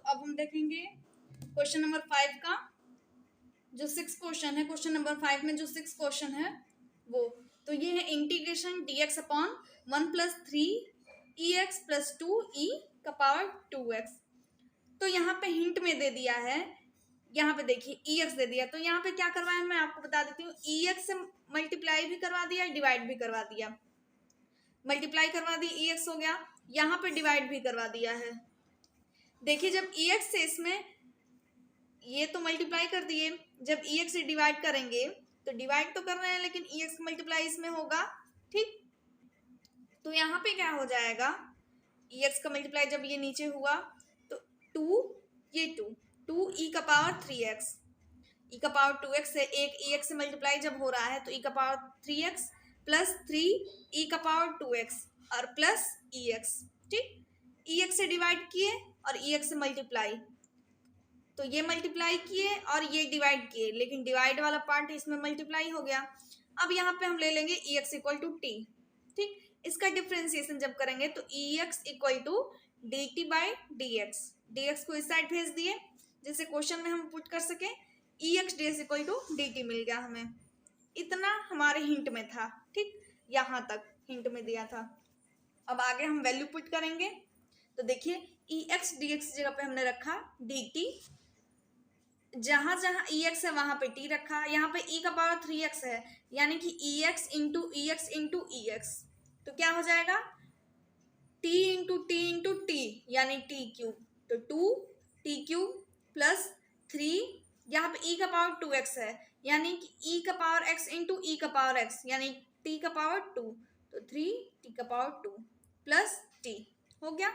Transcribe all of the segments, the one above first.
अब हम देखेंगे क्वेश्चन नंबर 5 का जो 6 क्वेश्चन है। क्वेश्चन नंबर 5 में जो 6 क्वेश्चन है वो तो ये है integration dx upon 1 plus 3 ex plus 2 e का पावर 2x। तो यहाँ पे हिंट में दे दिया है, यहाँ पे देखिए ex दे दिया, तो यहाँ पे क्या करवाया मैं आपको बता देती हूँ। ex से मल्टीप्लाई भी करवा दिया, डिवाइड भी करवा दिया। मल्टीप्लाई करवा दी ex हो गया, यहाँ पे डिवाइड भी करवा दिया है। देखिए जब ex से इसमें ये तो मल्टीप्लाई कर दिए, जब ex से डिवाइड करेंगे तो डिवाइड तो कर रहे हैं लेकिन ex मल्टीप्लाई इसमें होगा, ठीक। तो यहाँ पे क्या हो जाएगा, ex का मल्टीप्लाई जब ये नीचे हुआ तो 2 ये 2 e का पावर 3x, e का पावर 2x है, एक ex से मल्टीप्लाई जब हो रहा है तो e का पावर 3x प्लस 3 e का पावर 2x और प्लस ex, ठीक। ex से डिवाइड किए और ex से मल्टीप्लाई, तो ये मल्टीप्लाई किए और ये डिवाइड किए, लेकिन डिवाइड वाला पार्ट इसमें मल्टीप्लाई हो गया। अब यहाँ पे हम ले लेंगे ex इक्वल टू टी, ठीक। इसका डिफ्रेंसिएशन जब करेंगे तो ex equal to d t by d x, dx को इस साइड भेज दिए जिससे क्वेश्चन में हम पुट कर सके ex ds equal to d t मिल गया हमें। इतना हमारे हिंट में था, ठीक, यहाँ तक हिंट में दिया था। अब आगे हम वैल्यू पुट करेंगे तो देखिए ex dx जगह पे हमने रखा dt, जहां जहां ex है वहां पे t रखा, यहाँ पे e का पावर 3x है यानी कि ex इंटू ex, तो क्या हो जाएगा t इंटू टी यानी t क्यूब, तो 2t क्यूब प्लस 3, यहाँ पे e का पावर 2x है यानी कि e का पावर x इंटू e का पावर x यानी t का पावर 2, तो 3t का पावर 2 प्लस t हो गया।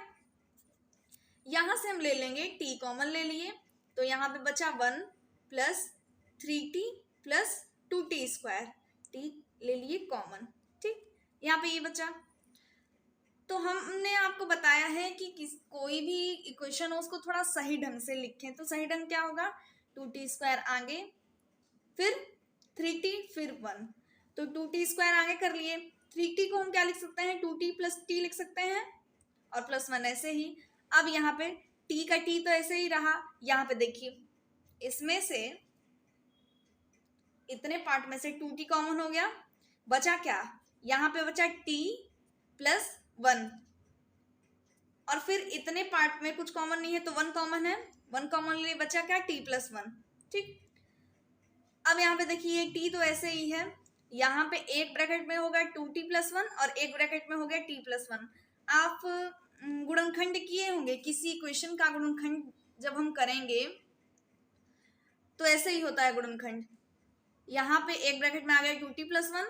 यहाँ से हम ले लेंगे t कॉमन ले लिए तो यहाँ पे बचा 1 plus 3t plus 2t square, t ले लिए कॉमन, ठीक। यहाँ पे ये बचा। तो हमने आपको बताया है कि कोई भी इक्वेशन हो उसको थोड़ा सही ढंग से लिखें, तो सही ढंग क्या होगा, 2t स्क्वायर आगे फिर 3t फिर 1, तो 2t स्क्वायर आगे कर लिए, 3t को हम क्या लिख सकते हैं 2t प्लस t लिख सकते हैं और प्लस 1 ऐसे ही। अब यहाँ पे t का t तो ऐसे ही रहा, यहाँ पे देखिए इसमें से इतने पार्ट में से 2t कॉमन हो गया, बचा क्या, यहाँ पे बचा t प्लस 1 और फिर इतने पार्ट में कुछ कॉमन नहीं है तो 1 कॉमन है, 1 कॉमन लिए बचा क्या t प्लस 1, ठीक। अब यहाँ पे देखिए t तो ऐसे ही है, यहाँ पे एक ब्रैकेट में होगा 2t प्लस 1 और एक ब्रैकेट में हो गया t प्लस 1। आप गुणनखंड किए होंगे, किसी इक्वेशन का गुणनखंड जब हम करेंगे तो ऐसे ही होता है गुणनखंड, यहाँ पे एक ब्रैकेट में आ गया 2t प्लस 1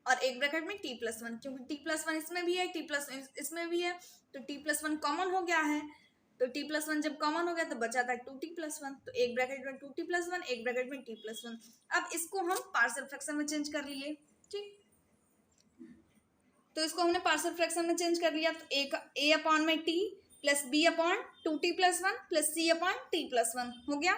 और एक ब्रैकेट में t प्लस 1, क्योंकि t प्लस 1 इसमें भी है t प्लस इसमें भी है तो t प्लस 1 कॉमन हो गया है, तो t प्लस 1 जब कॉमन हो गया तो बचा था 2t प्लस 1, तो एक ब्रैकेट में 2t प्लस 1 एक ब्रैकेट में t प्लस 1। अब इसको हम पार्शियल फ्रैक्शन में चेंज कर लिए, ठीक। तो इसको हमने पार्शियल फ्रैक्शन में चेंज कर लिया, तो a अपॉन में t plus b upon 2t plus 1 plus c upon t plus 1 हो गया।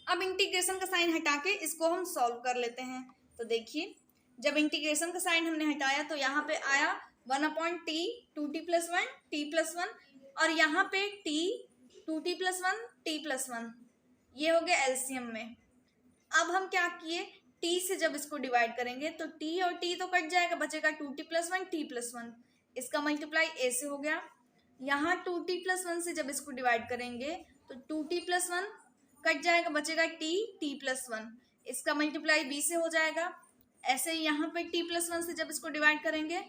अब इंटीग्रेशन का साइन हटा के इसको हम सॉल्व कर लेते हैं, तो देखिए जब इंटीग्रेशन का साइन हमने हटाया तो यहाँ पे आया 1 upon T 2t plus 1 t plus 1 और यहाँ पे t 2t plus 1 t plus 1, ये हो गया एलसीएम में। अब हम क्या किए, t से जब इसको डिवाइड करेंगे तो t और t तो कट जाएगा, बचेगा 2t प्लस 1 t प्लस 1, इसका मल्टीप्लाई a से हो गया। यहाँ 2t प्लस 1 से जब इसको डिवाइड करेंगे तो 2t प्लस 1 कट जाएगा, बचेगा t प्लस 1, इसका मल्टीप्लाई b से हो जाएगा। ऐसे ही यहाँ पे t प्लस 1 से जब इसको डिवाइड करेंगे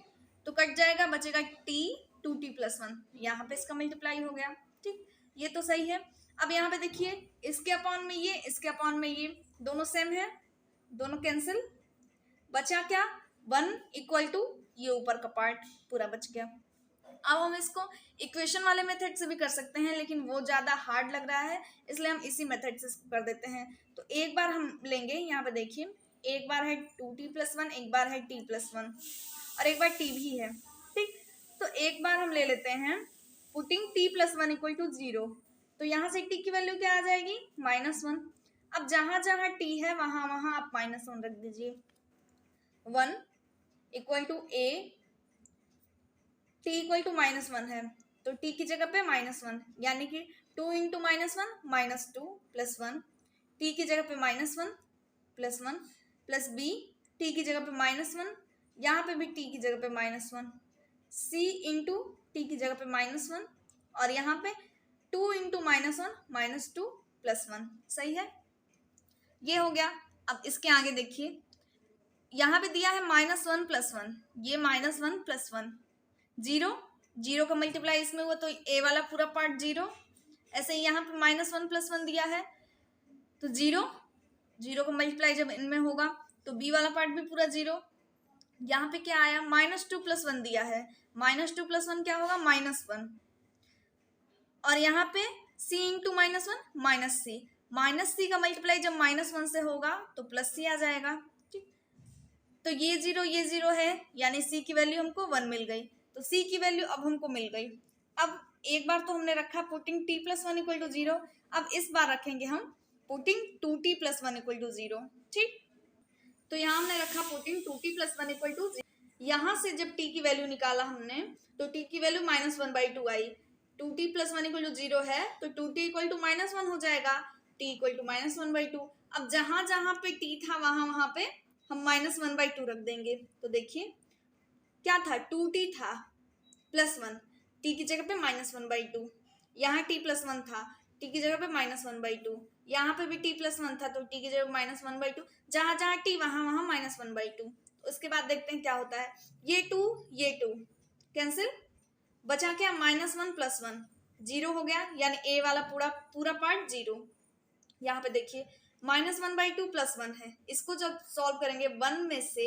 तो कट जाएगा, बचेगा t 2t प्लस 1, यहाँ पे इसका मल्टीप्लाई हो गया, ठीक। ये तो सही है। अब यहाँ पे देखिए इसके अपॉन में ये, इसके अपॉन में ये दोनों सेम है, दोनों कैंसिल, बचा क्या 1 इक्वल टू ये ऊपर का पार्ट पूरा बच गया। अब हम इसको इक्वेशन वाले मेथड से भी कर सकते हैं लेकिन वो ज़्यादा हार्ड लग रहा है, इसलिए हम इसी मेथड से कर देते हैं। तो एक बार हम लेंगे, यहाँ पे देखिए एक बार है 2t प्लस 1 एक बार है t प्लस 1 और एक बार t भी है, ठीक। तो एक बार हम ले लेते हैं putting t plus 1 equal to 0, तो यहाँ से t की वैल्यू क्या आ जाएगी -1। अब जहाँ जहाँ t है वहाँ वहाँ आप -1 रख दीजिए। 1 equal to a, t equal to -1 है तो टी की जगह पे -1, यानी कि 2 इंटू -1 -2 प्लस 1, टी की जगह पे -1 प्लस 1 प्लस बी टी की जगह पे -1, यहाँ पे भी टी की जगह पे -1, सी इंटू टी की जगह पे -1 और यहाँ पे 2 इंटू -1 -2 प्लस 1। सही है, ये हो गया। अब इसके आगे देखिए, यहाँ पे दिया है -1 प्लस 1, ये -1 प्लस 1, जीरो, जीरो का मल्टीप्लाई इसमें हुआ तो ए वाला पूरा पार्ट जीरो। ऐसे ही यहाँ पे -1 प्लस 1 दिया है तो जीरो, जीरो का मल्टीप्लाई जब इनमें होगा तो बी वाला पार्ट भी पूरा जीरो। यहाँ पे क्या आया, -2 प्लस 1 दिया है, -2 प्लस 1 क्या होगा, -1, और यहाँ पे c इंटू -1 -c, -c का मल्टीप्लाई जब -1 से होगा तो +c आ जाएगा। ठीक, तो ये जीरो है, यानी c की वैल्यू हमको 1 मिल गई। तो c की वैल्यू अब हमको मिल गई। अब एक बार तो हमने रखा putting t plus 1 equal to 0, अब इस बार रखेंगे हम putting 2t plus 1 equal to 0। ठीक, तो यहाँ हमने रखा putting 2t plus 1 equal to 0। यहाँ से जब t की वैल्यू निकाला हमने तो t की वैल्यू -1/2 आई। 2t प्लस 1 इक्वल टू 0 है तो 2t इक्वल टू -1 हो जाएगा, t इक्वल टू -1/2। अब जहां जहां पे t था वहां पे हम -1/2 रख देंगे। तो देखिए क्या था, 2t था प्लस 1, t की जगह पे -1/2, यहाँ t प्लस 1 था, t की जगह पे -1/2, यहाँ पे भी t प्लस 1 था तो t की जगह -1/2, जहां जहां t वहां वहां -1/2। उसके बाद देखते हैं क्या होता है, ये 2 कैंसिल, बचा क्या, -1 प्लस 1, 0 हो गया, यानी ए वाला पूरा पूरा पार्ट 0। यहाँ पे देखिए -1/2 प्लस 1 है, इसको जब सॉल्व करेंगे 1 में से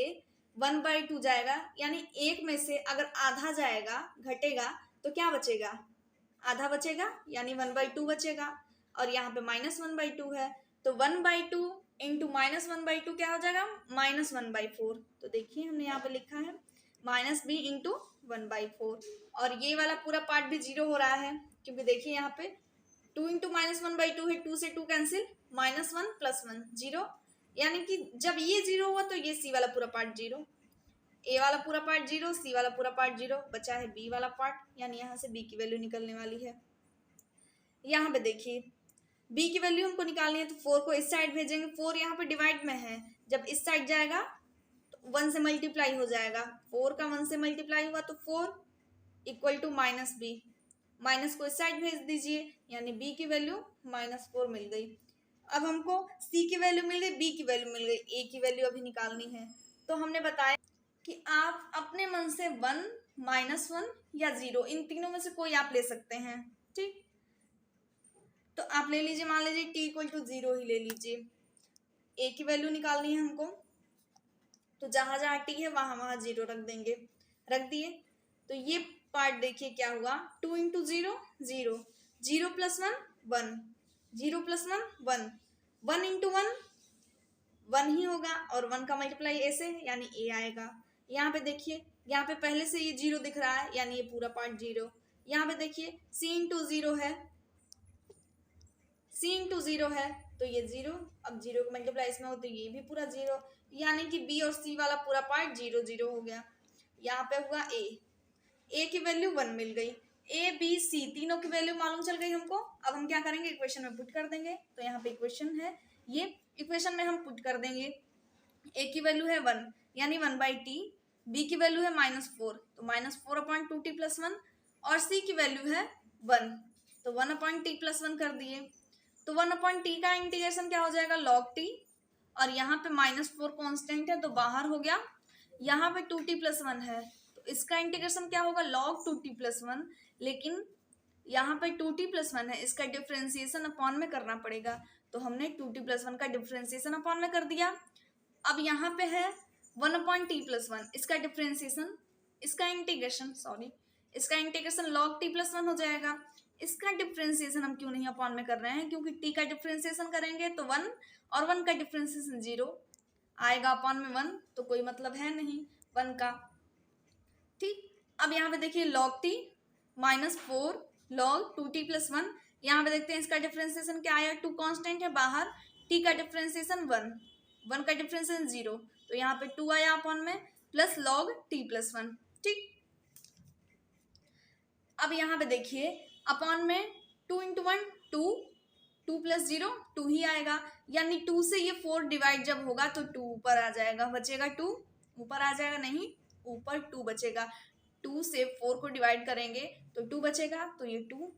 1/2 जाएगा, यानी एक में से अगर आधा जाएगा घटेगा तो क्या बचेगा, आधा बचेगा, यानी 1/2 बचेगा। और यहाँ पे -1/2 है तो 1/2 इंटू -1/2 क्या हो जाएगा, -1/4। तो देखिए हमने यहाँ पे लिखा है -b इंटू 1/4, और ये वाला पूरा पार्ट भी 0 हो रहा है क्योंकि देखिए यहाँ पे 2 इंटू -1/2 है, 2 से 2 कैंसिल, -1 प्लस 1 0, यानी कि जब ये 0 हुआ तो ये सी वाला पूरा पार्ट 0, ए वाला पूरा पार्ट 0, सी वाला पूरा पार्ट 0, बचा है बी वाला पार्ट, यानी यहाँ से बी की वैल्यू निकलने वाली है। यहाँ पे देखिए b की वैल्यू हमको निकालनी है तो 4 को इस साइड भेजेंगे, 4 यहाँ पे डिवाइड में है, जब इस साइड जाएगा तो 1 से मल्टीप्लाई हो जाएगा, 4 का 1 से मल्टीप्लाई हुआ तो 4 इक्वल टू -b, माइनस को इस साइड भेज दीजिए, यानी b की वैल्यू -4 मिल गई। अब हमको c की वैल्यू मिल गई, b की वैल्यू मिल गई, a की वैल्यू अभी निकालनी है। तो हमने बताया कि आप अपने मन से 1, -1 या 0 इन तीनों में से कोई आप ले सकते हैं। ठीक, तो आप ले लीजिए, मान लीजिए t इक्वल टू 0 ही ले लीजिए, a की वैल्यू निकालनी है हमको, तो जहां जहां t है वहां वहां 0 रख देंगे, रख दिए। तो ये पार्ट देखिए क्या हुआ, 2 इंटू 0 0, 0 प्लस 1 1, 0 प्लस 1 1, 1 इंटू 1 1 ही होगा, और 1 का मल्टीप्लाई ए से, यानी ए आएगा। यहाँ पे देखिए, यहाँ पे पहले से ये 0 दिख रहा है, यानी ये पूरा पार्ट 0। यहाँ पे देखिए c इंटू 0 है, c इंटू 0 है तो ये 0, अब 0 का मल्टीप्लाई इसमें हो तो ये भी पूरा 0, यानी कि b और c वाला पूरा पार्ट 0 0 हो गया। यहाँ पे हुआ a की वैल्यू 1 मिल गई, a b c तीनों की वैल्यू मालूम चल गई हमको। अब हम क्या करेंगे, इक्वेशन में पुट कर देंगे। तो यहाँ पे इक्वेशन है, ये इक्वेशन में हम पुट कर देंगे। a की वैल्यू है 1, यानी 1/t, b की वैल्यू है -4 तो -4/2t प्लस 1, और c की वैल्यू है 1 तो 1/t प्लस 1 कर दिए। तो 1/t का इंटीग्रेशन क्या हो जाएगा, log t, और यहाँ पे -4 कांस्टेंट है तो बाहर हो गया, यहाँ पे 2t प्लस 1 है तो इसका इंटीग्रेशन क्या होगा, log 2t प्लस 1, लेकिन यहाँ पे 2t प्लस 1 है, इसका डिफ्रेंसिएशन अपॉन में करना पड़ेगा, तो हमने 2t प्लस 1 का डिफ्रेंसिएशन अपॉन में कर दिया। अब यहाँ पे है 1/t प्लस 1, इसका डिफ्रेंसिएशन, इसका इंटीग्रेशन log t प्लस 1 हो जाएगा। इसका डिफ्रेंसिएशन हम क्यों नहीं अपॉन में कर रहे हैं, क्योंकि t का डिफ्रेंसिएशन करेंगे तो 1 और 1 का डिफ्रेंसिएशन 0 आएगा, अपॉन में 1 तो कोई मतलब है नहीं 1 का। ठीक, अब यहाँ पे देखिए log t -4 log 2t plus 1, यहाँ पे देखते हैं इसका डिफ्रेंसिएशन क्या आया, 2 कांस्टेंट है बाहर, t का डिफ्रेंसिएशन 1, 1 का डिफ्रेंसिएशन 0 तो यहाँ पे 2 आया अपॉन में, प्लस log t प्लस 1। ठीक, अब यहाँ पे देखिए अपॉन में 2 इंटू 1 2, 2 प्लस 0 2 ही आएगा, यानी 2 से ये 4 डिवाइड जब होगा तो 2 ऊपर आ जाएगा, बचेगा 2, ऊपर आ जाएगा नहीं, ऊपर 2 बचेगा। 2 से 4 को डिवाइड करेंगे तो 2 बचेगा, तो ये 2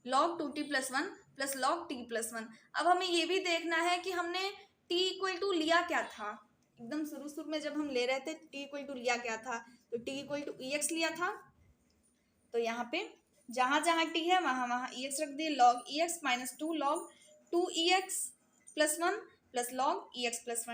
log 2t plus 1 plus log t plus 1। अब हमें ये भी देखना है कि हमने t इक्वल टू लिया क्या था, एकदम शुरू में जब हम ले रहे थे t इक्वल टू लिया क्या था, तो t इक्वल टू ex लिया था। तो यहाँ पे जहाँ जहाँ t है वहाँ वहाँ ex रख दिए, log ex minus 2 log 2 ex plus 1 plus log ex plus 1।